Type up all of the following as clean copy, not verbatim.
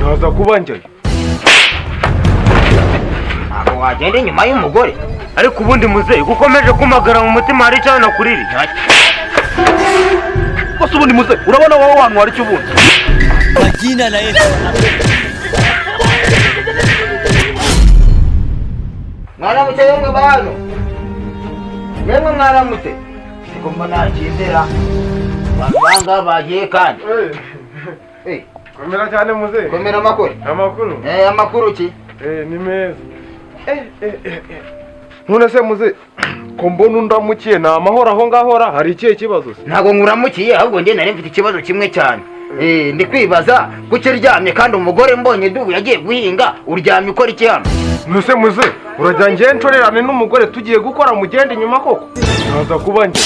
naza kuba njye. Abo wagende nyuma y'umugore. Ariko ubundi muzehe gukomeje kumagara mu mutima hari cyane nakuriri. Bose ubundi muzehe urabona wowe wantu hari cyo ubundi. Majina na Yesu. Mwaramutse yemwe bantu. Yemwe mwaramutse. Siko mbona cyizera. Banga bagiye kandi. Komera cyane muzehe. Komera amakuru. Amakuru. Amakuru ki? Ni meza. None se muzehe ko mbona undamukiye na amahoro aho ngahora hari ikihe kibazo se? Ntago nkuramukiye ahubwo nge nari mfite ikibazo kimwe cyane. Ndi kwibaza kuki ryamye kandi umugore mbonye dubu yagiye guhinga uryamye ukora iki hano? Nuse muzehe urajya ngiye ncorerane n'umugore tugiye gukora mugende nyuma koko. Naza kuba njye.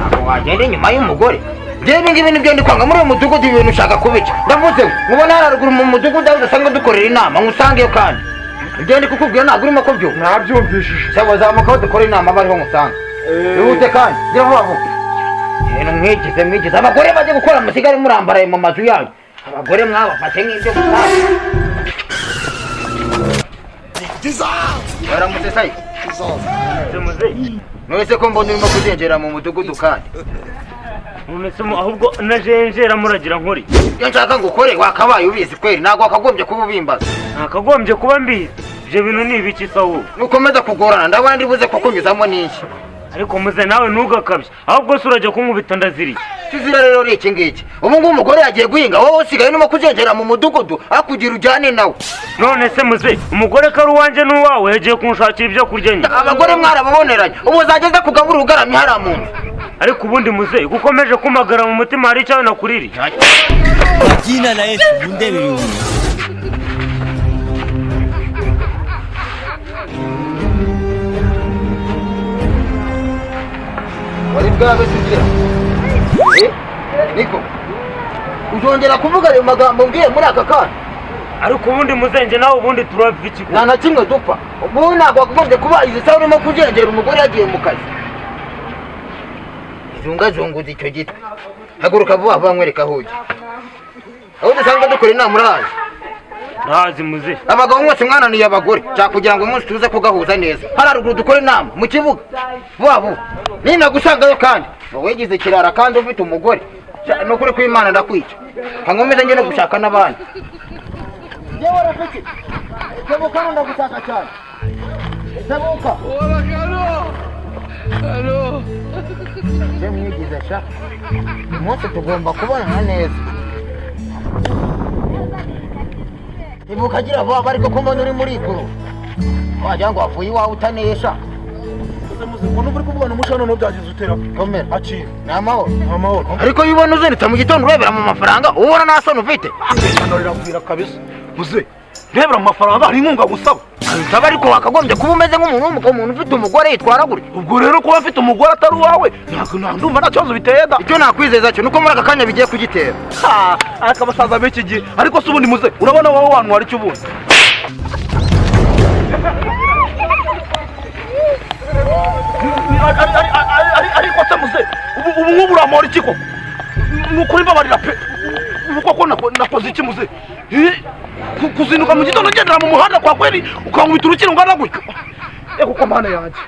Abo wagende nyuma y'umugore. Jewe ngibi nibyo ndi kwanga muri uyu mudugudu ibintu ushaka kubica. Ndavuze mubona haruguru mu mudugudu aho usanga dukorera inama ngusangeyo kandi. Ibyo ndi kukubwira ntabwo urimo ko byo. Nabyumvishije. Cyangwa zamuka aho dukora inama bariho ngusanga. Ihute kandi gira vuba vuba. Mwigize abagore bajye gukora musigare murambaraye mu mazu yanyu. Abagore mwabafate nk'ibyo gutanga. Baramutse sayi. Mwese ko mbona urimo kuzenjera mu mudugudu kandi. Unesemo ahubwo najenjera muragira nkori. Iyo nshaka ngukore wakabaye ubizi kweri ntago wakagombye kuba ubimbaza. Nakagombye kuba mbizi. Je bintu ni ibiki sawo. Nukomeza kugorana ndabona ndibuze ko kunyuzamo n'iki. Ariko muze nawe ntugakabye. Ahubwo se urajya kunkubita ndaziriye. Kizira rero ni iki ngiki. Ubu ngubu umugore yagiye guhinga wowe usigaye urimo kujenjera mu mudugudu akugira ujyane nawe. None se muze umugore kari uwanje n'uwawe yagiye kunshakira ibyo kurya nyine. Abagore mwarababoneranye. Ubu zageze kugabura ugaramye haramuntu. Ariko ubundi muze gukomeje kumagara mu mutima hari cyane nakuriri. Majina na Yesu ndebiri. Wari bwabe sinzira. Niko. Uzongera kuvuga ayo magambo ngiye muri aka kana. Ariko ubundi muzenje nawe ubundi turava iki? Nta kimwe dupfa. Ubu ntabwo wagombye kuba izi sawa urimo kujenjera umugore yagiye mu kazi. Zungazunguza icyo giti. Haguruka vuba vuba nkwereka hoje. Aho dusanga dukora inama urahazi. Ntazi muze. Abagabo mwese mwananiye abagore cya kugira ngo umunsi tuze kugahuza neza. Hararuguru dukora inama mu kibuga. Vuba vuba. Nina gusangayo kandi. Wowe gize kirara kandi ufite umugore. No kuri kw'Imana ndakwica. Kankomeza nge no gushaka n'abandi. Yewe rafiki. Tebuka ndagushaka cyane. Tebuka. Halo. Mwigize sha. Umunsi tugomba kubonana neza. Ibuka gira vuba ariko ko mbona uri muri ikuru. Wagira ngo wavuye iwawe utanesha. Umuntu uri kuvugana umushano no byagize utera. Komera. Aciye. Namahoro. Ariko yibona uzenita mu gitondo urebera mu mafaranga ubona nasone ufite. Ndarira kabisa. Muze. Rebera amafaranga hari inkunga gusaba. Nsaba ariko wakagombye kuba umeze nk'umuntu ufite umugore yitwara gure. Ubwo rero kuba afite umugore atari uwawe ndumva nta kibazo biteye da. Icyo nakwizeza cyo nuko muri aka kanya bigiye kugitera. Ariko abasaza b'iki gihe ariko se ubundi muze urabona wowe wantu hari cyo ubundi. Ariko se muze ubu nk'ubu uramora iki koko? Nukuri mbabarira pe. Koko nakoze iki muze? Kuzinduka mu gitondo ugendera mu muhanda kwa kweli ukankubita urukino ngana gutyo. Kuko mana yanjye.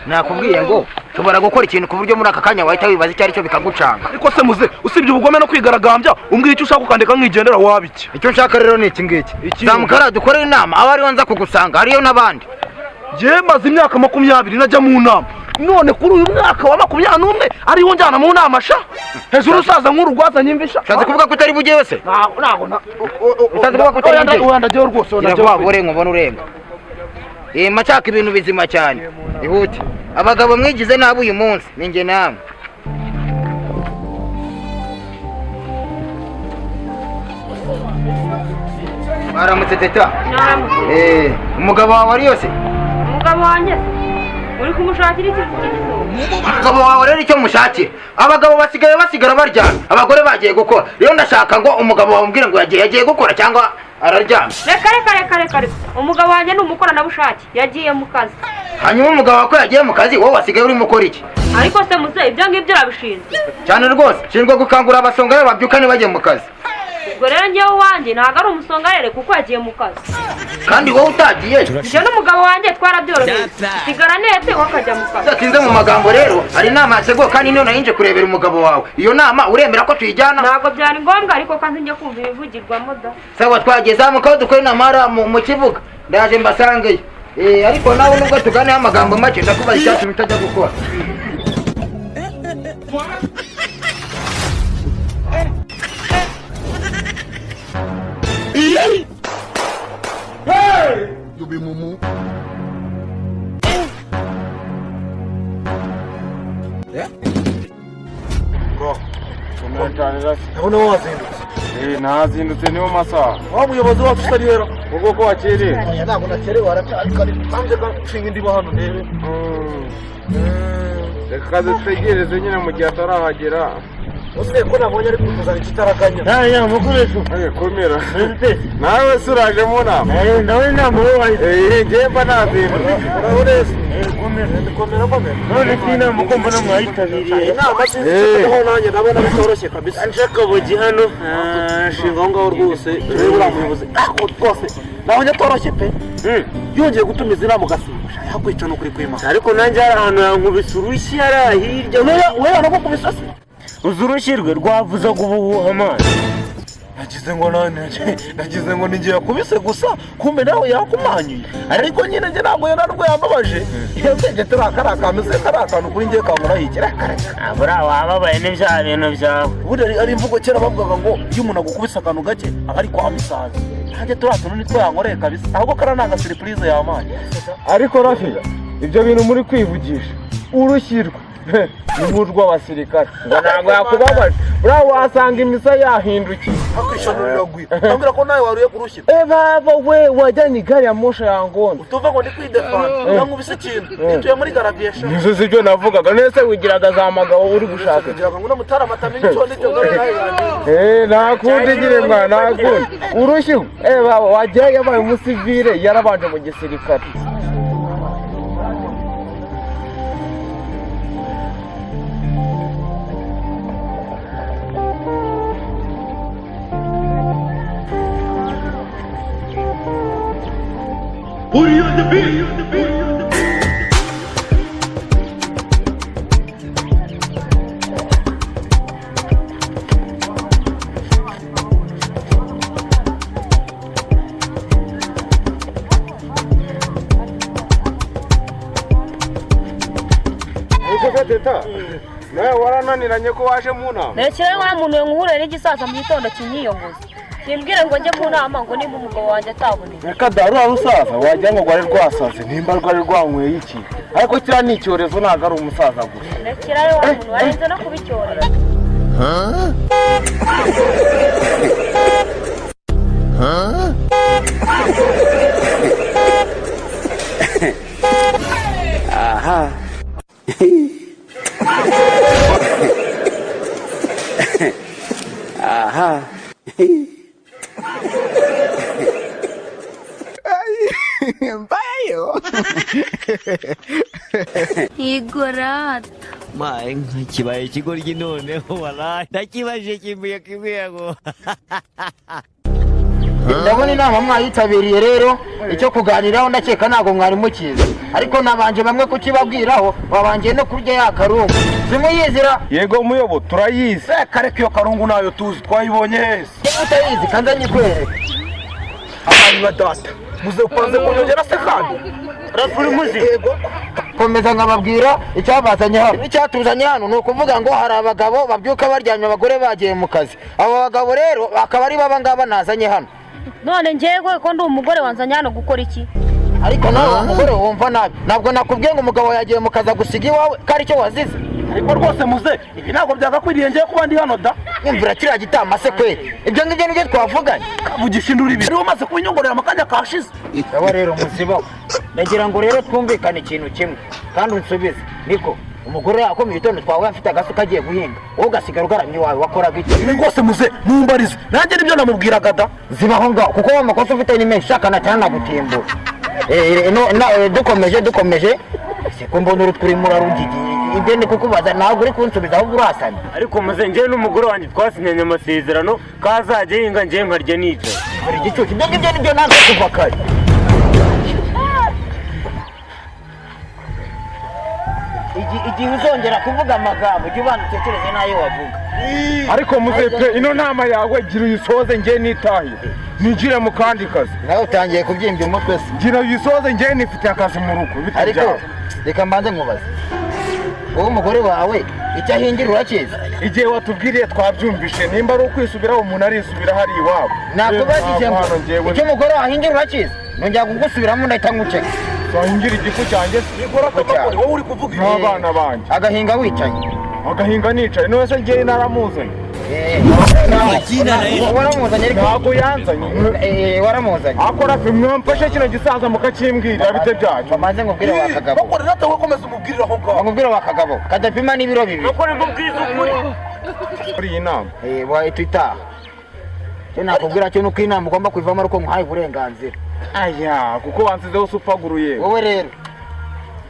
Nakubwiye ngo tubara gukora ikintu ku buryo muri aka kanya wahita wibaza icyo ari cyo bikagucanga. Ariko se muze usibye ubugome no kwigaragambya umbwiye icyo ushaka ukandeka nkigendera wabiki. Icyo nshaka rero ni iki ngiki. Zamukara dukore inama aba ariyo nza kugusanga hariyo n'abandi. Je maze imyaka 20 najya mu nama. None kuri uyu mwaka wa 21 ariho njyana mu nama sha. Hejuru usaza nk'urugwaza nyimvisha. Shaze kuvuga ko utari bugiye wese. Ntago. Utazi kuvuga ko utari bugiye. Uyandagiye rwose unagiye. Wabure nkubona urenga. Machaka ibintu bizima cyane. Ihute. Abagabo mwigize nabi uyu munsi ninge namwe. Baramutse teta. Umugabo wawe ari yose? Umugabo wanjye uri kumushakira iki? Umugabo wawe rero icyo mushakira. Abagabo basigara baryana. Abagore bagiye gukora. Rero ndashaka ngo umugabo wambwire ngo yagiye gukora cyangwa araryana. Reka. Umugabo wanjye ni umukoranabushake yagiye mu kazi. Hanyuma umugabo wako yagiye mu kazi wowe wasigaye uri mukora iki? ariko se muze ibyo ngibyo urabishinzwe cyane rwose nshinzwe gukangurira abasongarere babyuka ntibajye mu kazi. ubwo rero njyewe wanjye ntabwo ari umusongarere kuko yagiye mu kazi kandi wowe utagiye njye n'umugabo wanjye twarabyoroheje sigara nete wakajya mu kazi. udatinze mu magambo rero hari inama yateguwe kandi niyo nayinje kurebera umugabo wawe. iyo nama uremera ko tuyijyana? ntabwo byari ngombwa ariko kandi njye kumva ibivugirwamo da. sawa twagiye zamuka aho dukora inama hariya mu kibuga ndaje mbasangeyo. ariko nawe nubwo tuganiye amagambo make ndakubaza icyatuma utajya gukora. You be mumu. Bro, ndabona wazindutse. Nazindutse niyo masaha. Wa muyobozi wacu utari rero. Ubwo ko wakerewe. Ntabwo nakerewe aracari kare. Kandi nshinga indiba hano ndebe. Reka dutegereze nyine mu gihe atarahagera. Use ko nabonye ari kutuzana ikitaraganya. Ya mukoresho. Komera. Nawe suraje mu nama. Ndabona inama wowe wahise. Ngiye mba nazindutse. Urabonese. Komera. None si inama uko mbona mwayitabiriye. Inama sinziho nanjye ndabona bitoroshye kabisa. Nshaka bugi hano. Shinga aho ngaho rwose. Rero uriya muyobozi. Rwose. Nabonye atoroshye pe. Yongeye gutumiza inama ugasimbusha. Yakwica no kuri kwima. Ariko nanjye hari ahantu yankubise urushyi hariya hirya. Wewe nako kubisa se. Uzi urushyi rwe rwavuzaga ubuhuha amazi. Nagize ngo ninjye yakubise gusa kumbe nawe yakumanyuye. Ariko nyine njye ntabwo yararwo yambabaje. Iyo mbege turakara kameze karakantu kuri njye kamurahikira. Abura wababaye n'ibya bintu byawe. Buri ari imvugo kera bavugaga ngo iyo umuntu agukubise akantu gake aba ari kwa musaza. Ntajye turatuntu nitwo yankoreye kabisa. Ahubwo karananga surprise yamanye. Ariko Rafika ibyo bintu muri kwivugisha urushyirwa n'umurwa w'abasirikare ngo ntabwo yakubabaje. Buriya wasanga imisa yahindukiye akwishanurira gwi. Ambwira ko nawe waruye kurushyira. Baba we wajyanye igari ya mosha yangondo. Utuva ngo ndi kwidefanda. Yankubise ikintu. Nituye muri garaviesha. Nizo sibyo navugaga. Nese wigiraga za magabo uri gushaka. Kugira ngo mutara matamenye icyo nicyo ngaro nayo. Nakundi gire mwana nakundi. Urushiwe. Baba wagiye yabaye umusivile yarabanje mu gisirikare. Booty on the beat. Teta nawe warananiranye ko waje mu nama. Nekire wa muntu nkuhure n'igisaza mu gitondo kinyiyongoza. Simbwire ngo njye mu nama ngo nimba umugabo wanjye ataboneye. Reka darura rusaza wajya ngo rwari rwasaze nimba rwari rwanyweye iki. Ariko kira ni icyorezo ntago ari umusaza gusa. Nekire wa muntu warenze no kubicyorera. Aha. Aha. Bayo. Igorata. Mae kibaye ikigoryi noneho wala nakibaje kimbuye kimwego. ndabona inama mwayitabiriye rero icyo kuganiraho ndakeka ntabwo mwari mukizi ariko nabanje bamwe kukibabwiraho babanje no kurya ya karungu zimuyizira. Yego muyobo turayizi. Kare kiyo karungu nayo tuzi twayibonye hese. utayizi kandi anyikwereke Abayiba data muze upanze kunyongera se kandi Rafuri muzi. komeza nkababwira icyabazanye hano. Icyatuzanye hano ni ukuvuga ngo hari abagabo babyuka baryamye abagore bagiye mu kazi. Abo bagabo rero bakaba ari baba ngaba nazanye hano. None njyewe ko ndi umugore wanzanye hano gukora iki? Ariko nawe umugore wumva nabi. Ntabwo nakubwiye ngo umugabo yagiye mu kazi gusiga iwawe kari cyo wazize. ariko rwose muze ibi ntabwo byagakwiriye ngiye kuba ndi hano da. Imvura kiriya gitama se kweli. Ibyo ngibyo nibyo twavuganye. Kavugisha induru ibi. Rero umaze kubinyongorera amakanya kashize. Aba rero musibo. Ndagira ngo rero twumvikane ikintu kimwe kandi unsubize. Niko umugore yakomye itondo twawe afite agasuka agiye guhinga. Wowe ugasigara ugaramye wawe wakoraga iki? Ni rwose muze mumbarize. Nanjye nibyo namubwiraga da. Zibaho ngaho kuko wa makosa ufite ni menshi shaka cyane nagutimbura. Dukomeje siko mbona uruturi murarugigi ibyo ndi kukubaza ntabwo uri kunsubiza ahubwo urasana. ariko muze njyewe n'umugore wanjye twasinyanye amasezerano kazajya yinga njyewe nkarya nicaye. Buri gicucu ibyo ngibyo nibyo nanze kuva kare. Igihe uzongera kuvuga amagambo ujye ubanza utekereze n'ayo wavuga. ariko muze pe ino nama yawe gira uyisoze njye nitahire nigire mu kandi kazi. Nawe utangiye kubyimbya umutwe se. gira uyisoze njye nifite akazi mu rugo ariko reka mbanze nkubaze wowe umugore wawe icyo ahingira urakizi? igihe watubwiriye twabyumvishe nimba ari ukwisubiraho umuntu arisubira hari iwabo. nakubajije ngo icyo umugore wawe ahingira urakizi nongera kugusubiramo ndahita nguceka. wahingira igifu cyanjye wowe uri kuvuga n'abana banjye agahinga wicaye agahinga nicaye none se njyewe naramuzanye. waramuzanye ariko ntabwo yanzanye. waramuzanye akora fe mwamfashe kino gisaza mukakimbwira bite byacu. bamaze ngubwire wa kagabo bakorera atawe komeza umubwirira aho ngaho. ngubwire wa kagabo kadapima n'ibiro bibiri. bakore mbubwiza ukuri. muri iyi nama wahita itaha. cyo nakubwira cyo nuko inama ugomba kuyivamo ariko nkuhaye uburenganzira. aya kuko wansizeho supaguruye. wowe rero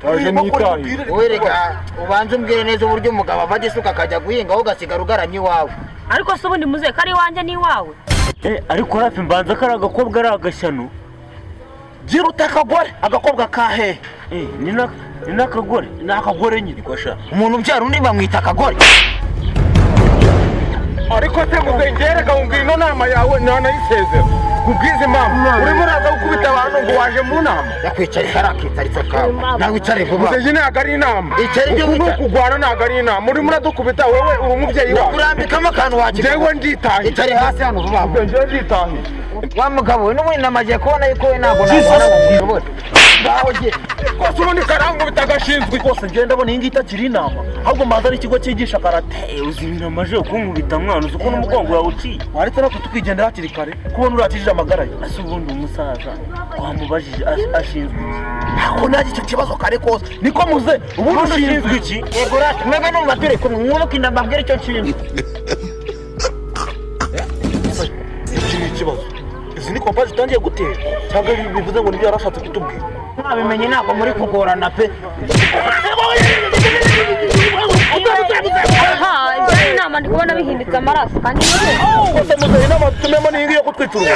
taje nitahire. wowe reka ubanze umbwire neza uburyo umugabo ava isuka akajya guhinga aho ugasigara ugaramye iwawe. ariko se ubundi muze ko ari iwanjye n'iwawe. ariko hafi mbanza ko ari agakobwa ari agashyano. gira utakagore agakobwa kahe. ni n'akagore. ni akagore nyine kwasha. umuntu ubyara undi bamwita akagore. ariko se muzengereka wumvira ino nama yawe ntanayisezera kubwiza impamvu urimo uraza gukubita abantu ngo waje mu nama. yakwicara karakitaritse kawe nawe wicare vuba. muzeje ntabwo ari inama. Icare ibyo uku wicara. kugwana ntabwo ari inama urimo uradukubita wowe uri umubyeyi wawe. urambikamo akantu wagira. njyewe nditahiye. icare hasi hano vuba vuba. njyewe nditahiye. wa mugabo we n'ubundi namagiye kubona yuko we ntabwo nabona ngo ushobore. ngaho jye rwose ubundi karangubita agashinzwe. rwose ngenda abona iyi ngiyi itakiri inama ahubwo mbanza ari ikigo cyigisha karate. uzi ibintu amaze kunkubita mwana uzi ko n'umugongo yawe uciye. waretse natwe tukigendera hakiri kare kubona urakijije amagara ye. ese ubundi umusaza wamubajije ashinzwe iki? ntabwo ntajya icyo kibazo kare kose niko muze ubundi ushinzwe iki? yego rati mwebwe numva turi kumwe mwubuke ndambabwira icyo nshinzwe. iki ni ikibazo. izi ni kompazi utangiye gutera cyangwa bivuze ngo nibyo yarashatse kutubwira. mwabimenye ntabwo muri kugorana pe. aha ibyo ari inama ndi kubona bihindutse amaraso kandi rwose muze inama tumemo n'iyi ngiyi yo kutwicura.